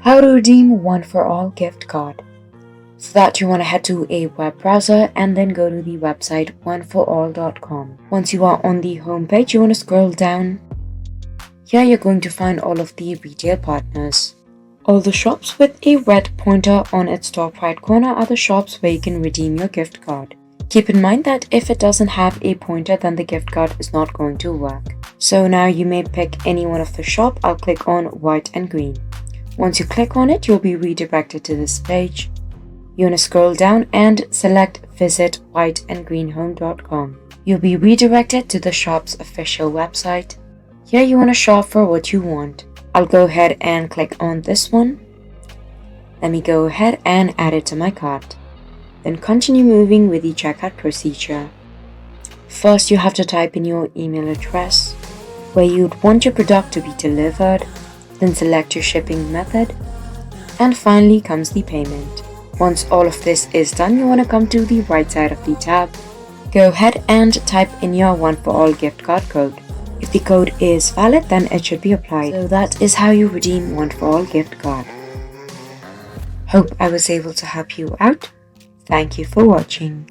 How to redeem One4all Gift Card. For that, you want to head to a web browser and then go to the website one4all.com. Once you are on the home page, you want to scroll down. Here you're going to find all of the retail partners. All the shops with a red pointer on its top right corner are the shops where you can redeem your gift card. Keep in mind that if it doesn't have a pointer, then the gift card is not going to work. So now you may pick any one of the shop. I'll click on white and green. Once you click on it, you'll be redirected to this page. You want to scroll down and select visit whiteandgreenhome.com. You'll be redirected to the shop's official website. Here you want to shop for what you want. I'll go ahead and click on this one. Let me go ahead and add it to my cart. Then continue moving with the checkout procedure. First, you have to type in your email address, where you'd want your product to be delivered, then select your shipping method, and finally comes the payment. Once all of this is done, you want to come to the right side of the tab. Go ahead and type in your One4all gift card code. If the code is valid, then it should be applied. So that is how you redeem One4all gift card. Hope I was able to help you out. Thank you for watching.